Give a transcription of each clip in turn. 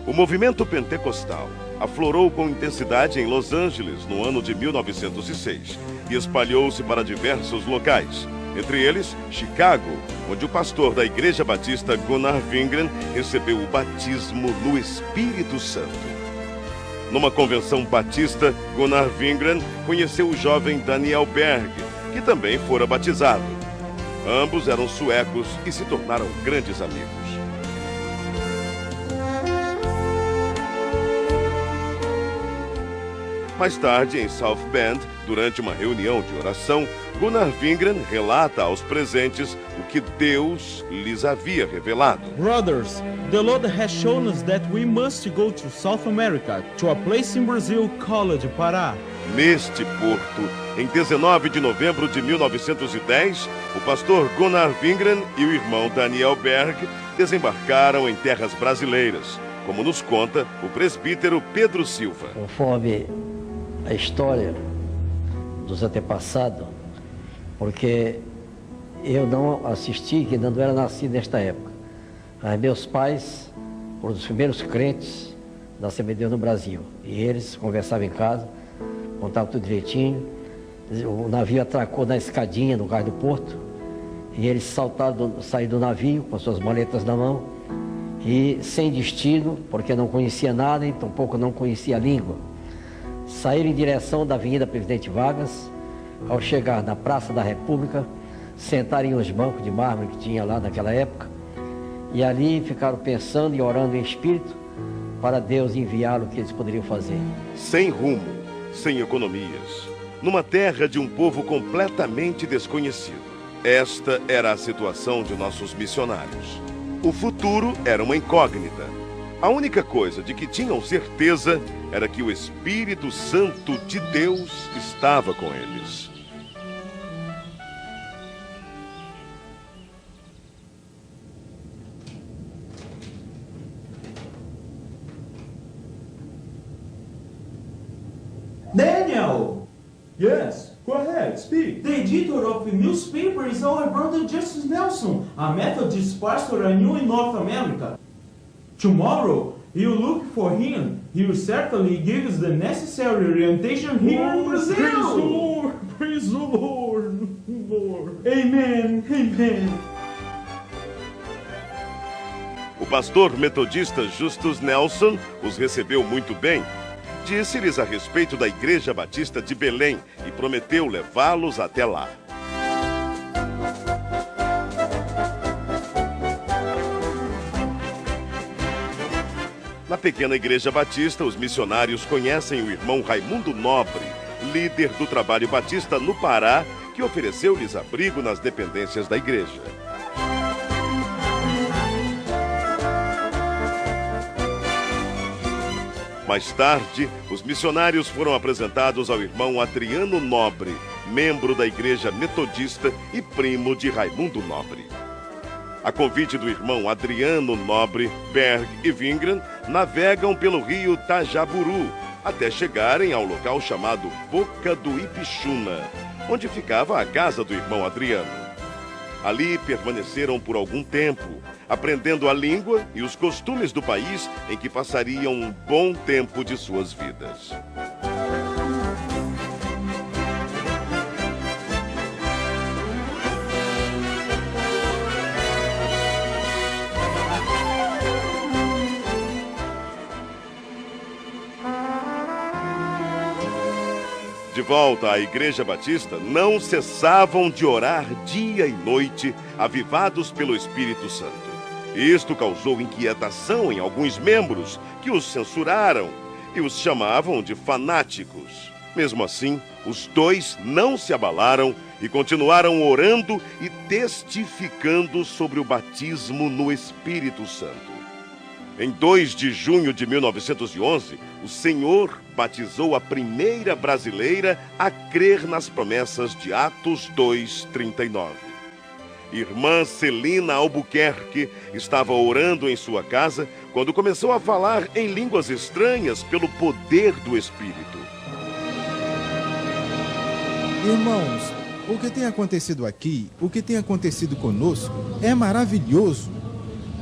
O movimento pentecostal aflorou com intensidade em Los Angeles no ano de 1906 e espalhou-se para diversos locais, entre eles Chicago, onde o pastor da Igreja Batista Gunnar Wingren recebeu o batismo no Espírito Santo. Numa convenção batista, Gunnar Wingren conheceu o jovem Daniel Berg, que também fora batizado. Ambos eram suecos e se tornaram grandes amigos. Mais tarde, em South Bend, durante uma reunião de oração, Gunnar Wingren relata aos presentes o que Deus lhes havia revelado. Brothers, the Lord has shown us that we must go to South America, to a place in Brazil called Pará. Neste porto, em 19 de novembro de 1910, o pastor Gunnar Wingren e o irmão Daniel Berg desembarcaram em terras brasileiras, como nos conta o presbítero Pedro Silva. Conforme a história dos antepassados, porque eu não assisti, que não era nascido nesta época. Mas meus pais foram os primeiros crentes da Assembleia de Deus no Brasil. E eles conversavam em casa, contavam tudo direitinho. O navio atracou na escadinha no cais do porto. E eles saíram do navio com as suas maletas na mão. E sem destino, porque não conhecia nada e tampouco não conhecia a língua. Saíram em direção da Avenida Presidente Vargas. Ao chegar na Praça da República, sentaram em uns bancos de mármore que tinha lá naquela época. E ali ficaram pensando e orando em espírito para Deus enviá-lo o que eles poderiam fazer. Sem rumo, sem economias, numa terra de um povo completamente desconhecido. Esta era a situação de nossos missionários. O futuro era uma incógnita. A única coisa de que tinham certeza era que o Espírito Santo de Deus estava com eles. Daniel! Yes, go ahead, speak. The editor of the newspaper is our brother Justice Nelson, a Methodist pastor I knew in North America. Tomorrow, you look for him. He will certainly give us the necessary orientation here in Brazil. Praise the Lord, praise the Lord, Lord. Amen, amen. O pastor metodista Justus Nelson os recebeu muito bem. Disse-lhes a respeito da Igreja Batista de Belém e prometeu levá-los até lá. Na pequena Igreja Batista, os missionários conhecem o irmão Raimundo Nobre, líder do trabalho batista no Pará, que ofereceu-lhes abrigo nas dependências da igreja. Mais tarde, os missionários foram apresentados ao irmão Adriano Nobre, membro da Igreja Metodista e primo de Raimundo Nobre. A convite do irmão Adriano Nobre, Berg e Wingren navegam pelo rio Tajaburu até chegarem ao local chamado Boca do Ipixuna, onde ficava a casa do irmão Adriano. Ali permaneceram por algum tempo, aprendendo a língua e os costumes do país em que passariam um bom tempo de suas vidas. De volta à Igreja Batista, não cessavam de orar dia e noite, avivados pelo Espírito Santo. Isto causou inquietação em alguns membros, que os censuraram e os chamavam de fanáticos. Mesmo assim, os dois não se abalaram e continuaram orando e testificando sobre o batismo no Espírito Santo. Em 2 de junho de 1911, o Senhor batizou a primeira brasileira a crer nas promessas de Atos 2:39. Irmã Celina Albuquerque estava orando em sua casa quando começou a falar em línguas estranhas pelo poder do Espírito. Irmãos, o que tem acontecido aqui, o que tem acontecido conosco, é maravilhoso.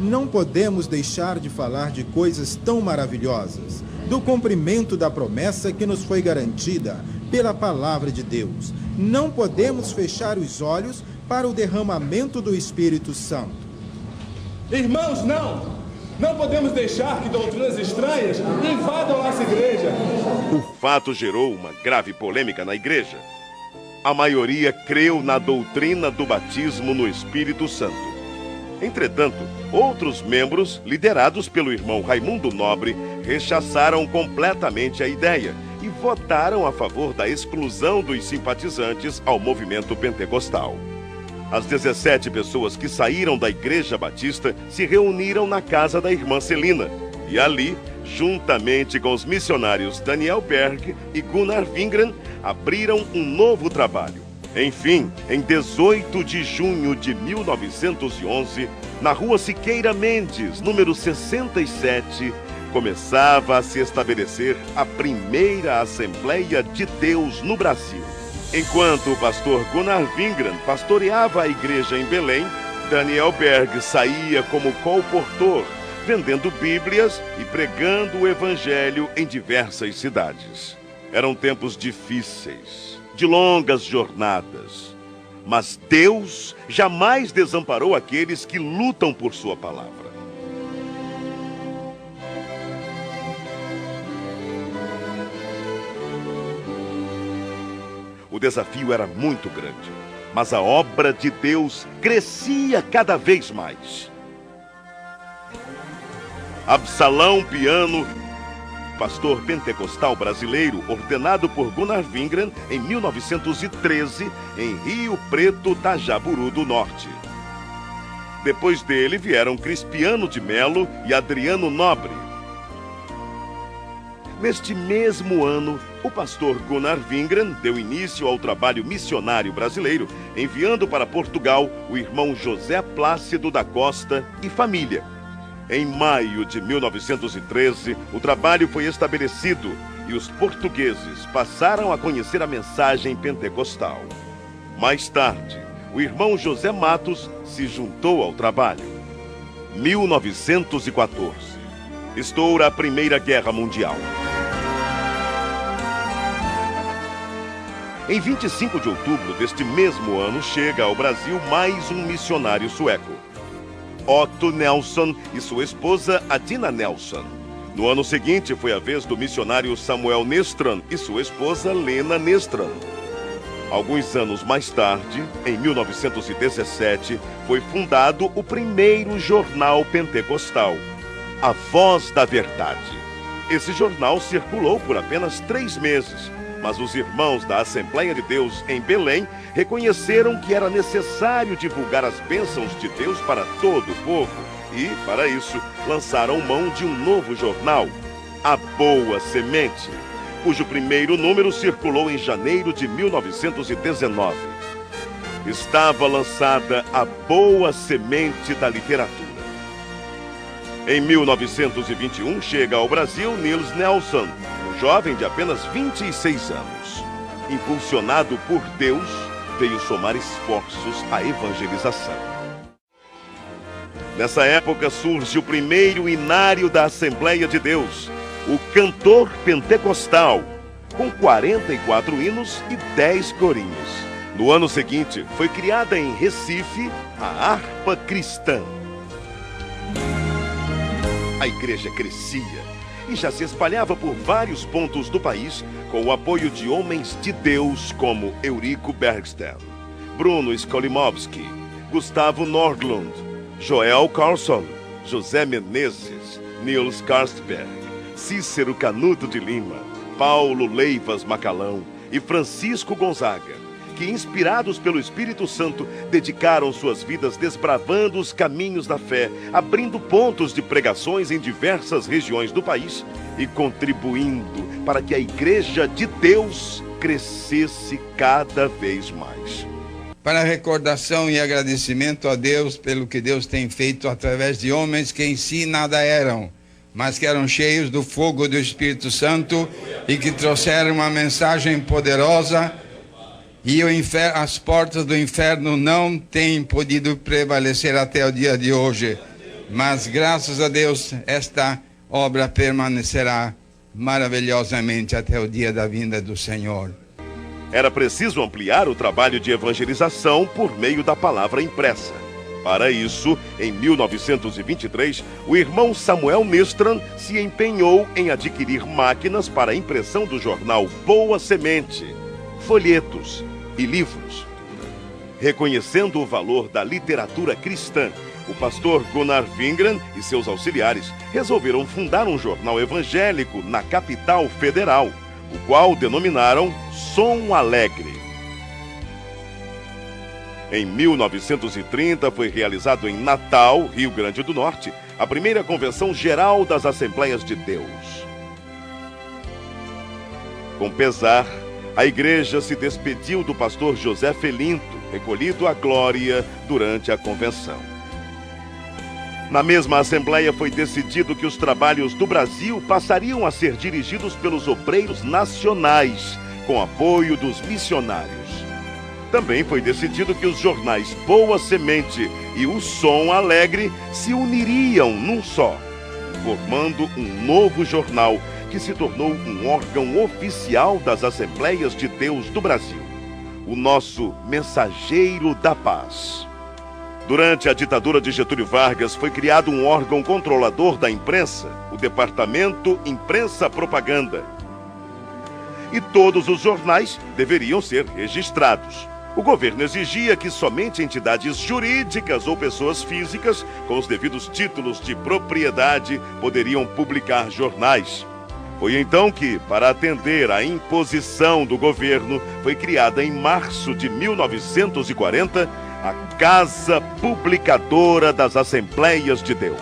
não podemos deixar de falar de coisas tão maravilhosas, do cumprimento da promessa que nos foi garantida pela palavra de Deus. Não podemos fechar os olhos para o derramamento do Espírito Santo. Irmãos, não podemos deixar que doutrinas estranhas invadam nossa igreja. O fato gerou uma grave polêmica na igreja. A maioria creu na doutrina do batismo no Espírito Santo. Entretanto, outros membros, liderados pelo irmão Raimundo Nobre, rechaçaram completamente a ideia e votaram a favor da exclusão dos simpatizantes ao movimento pentecostal. As 17 pessoas que saíram da Igreja Batista se reuniram na casa da irmã Celina e ali, juntamente com os missionários Daniel Berg e Gunnar Wingren, abriram um novo trabalho. Enfim, em 18 de junho de 1911, na rua Siqueira Mendes, número 67, começava a se estabelecer a primeira Assembleia de Deus no Brasil. Enquanto o pastor Gunnar Wingren pastoreava a igreja em Belém, Daniel Berg saía como colportor, vendendo Bíblias e pregando o Evangelho em diversas cidades. Eram tempos difíceis, de longas jornadas, mas Deus jamais desamparou aqueles que lutam por sua palavra. O desafio era muito grande, mas a obra de Deus crescia cada vez mais. Absalão Piano, pastor pentecostal brasileiro, ordenado por Gunnar Wingren em 1913, em Rio Preto, Tajaburu do Norte. Depois dele vieram Crispiano de Melo e Adriano Nobre. Neste mesmo ano, o pastor Gunnar Wingren deu início ao trabalho missionário brasileiro, enviando para Portugal o irmão José Plácido da Costa e família. Em maio de 1913, o trabalho foi estabelecido e os portugueses passaram a conhecer a mensagem pentecostal. Mais tarde, o irmão José Matos se juntou ao trabalho. 1914. Estoura a Primeira Guerra Mundial. Em 25 de outubro deste mesmo ano, chega ao Brasil mais um missionário sueco, Otto Nelson e sua esposa Adina Nelson. No ano seguinte, foi a vez do missionário Samuel Nestran e sua esposa Lena Nestran. Alguns anos mais tarde, em 1917, foi fundado o primeiro jornal pentecostal, A Voz da Verdade. Esse jornal circulou por apenas 3 meses, mas os irmãos da Assembleia de Deus em Belém reconheceram que era necessário divulgar as bênçãos de Deus para todo o povo e, para isso, lançaram mão de um novo jornal, A Boa Semente, cujo primeiro número circulou em janeiro de 1919. Estava lançada a Boa Semente da Literatura. Em 1921, chega ao Brasil Niels Nelson, um jovem de apenas 26 anos. Impulsionado por Deus, veio somar esforços à evangelização. Nessa época surge o primeiro inário da Assembleia de Deus, o Cantor Pentecostal, com 44 hinos e 10 corinhos. No ano seguinte, foi criada em Recife a Harpa Cristã. A igreja crescia e já se espalhava por vários pontos do país com o apoio de homens de Deus como Eurico Bergsten, Bruno Skolimowski, Gustavo Nordlund, Joel Carlson, José Menezes, Niels Karstberg, Cícero Canuto de Lima, Paulo Leivas Macalão e Francisco Gonzaga, que, inspirados pelo Espírito Santo, dedicaram suas vidas desbravando os caminhos da fé, abrindo pontos de pregações em diversas regiões do país e contribuindo para que a Igreja de Deus crescesse cada vez mais. Para recordação e agradecimento a Deus pelo que Deus tem feito através de homens que em si nada eram, mas que eram cheios do fogo do Espírito Santo e que trouxeram uma mensagem poderosa. E as portas do inferno não têm podido prevalecer até o dia de hoje. Mas, graças a Deus, esta obra permanecerá maravilhosamente até o dia da vinda do Senhor. Era preciso ampliar o trabalho de evangelização por meio da palavra impressa. Para isso, em 1923, o irmão Samuel Nistran se empenhou em adquirir máquinas para a impressão do jornal Boa Semente, folhetos e livros. Reconhecendo o valor da literatura cristã, o pastor Gunnar Wingren e seus auxiliares resolveram fundar um jornal evangélico na capital federal, o qual denominaram Som Alegre. Em 1930 foi realizado em Natal, Rio Grande do Norte, a primeira Convenção Geral das Assembleias de Deus. Com pesar, a igreja se despediu do pastor José Felinto, recolhido à glória durante a convenção. Na mesma assembleia foi decidido que os trabalhos do Brasil passariam a ser dirigidos pelos obreiros nacionais, com apoio dos missionários. Também foi decidido que os jornais Boa Semente e o Som Alegre se uniriam num só, formando um novo jornal que se tornou um órgão oficial das Assembleias de Deus do Brasil, o nosso Mensageiro da Paz. Durante a ditadura de Getúlio Vargas, foi criado um órgão controlador da imprensa, o Departamento Imprensa Propaganda. E todos os jornais deveriam ser registrados. O governo exigia que somente entidades jurídicas ou pessoas físicas, com os devidos títulos de propriedade, poderiam publicar jornais. Foi então que, para atender à imposição do governo, foi criada em março de 1940 a Casa Publicadora das Assembleias de Deus.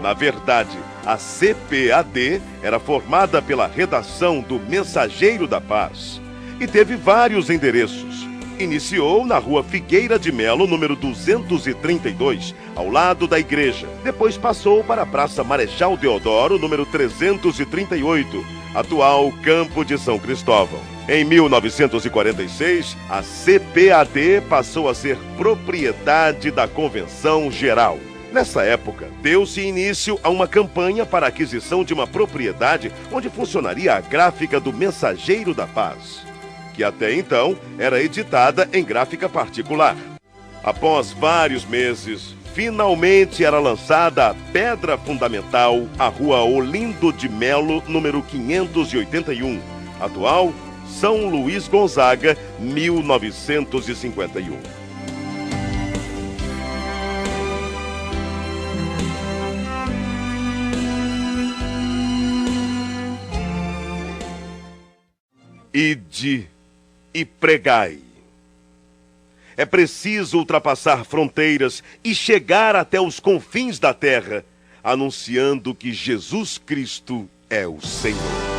Na verdade, a CPAD era formada pela redação do Mensageiro da Paz e teve vários endereços. Iniciou na Rua Figueira de Melo, número 232, ao lado da igreja. Depois passou para a Praça Marechal Deodoro, número 338, atual Campo de São Cristóvão. Em 1946, a CPAD passou a ser propriedade da Convenção Geral. Nessa época, deu-se início a uma campanha para a aquisição de uma propriedade onde funcionaria a gráfica do Mensageiro da Paz, que até então era editada em gráfica particular. Após vários meses, finalmente era lançada a pedra fundamental, a Rua Olindo de Melo, número 581, atual São Luís Gonzaga, 1951. Ide e pregai. É preciso ultrapassar fronteiras e chegar até os confins da terra, anunciando que Jesus Cristo é o Senhor.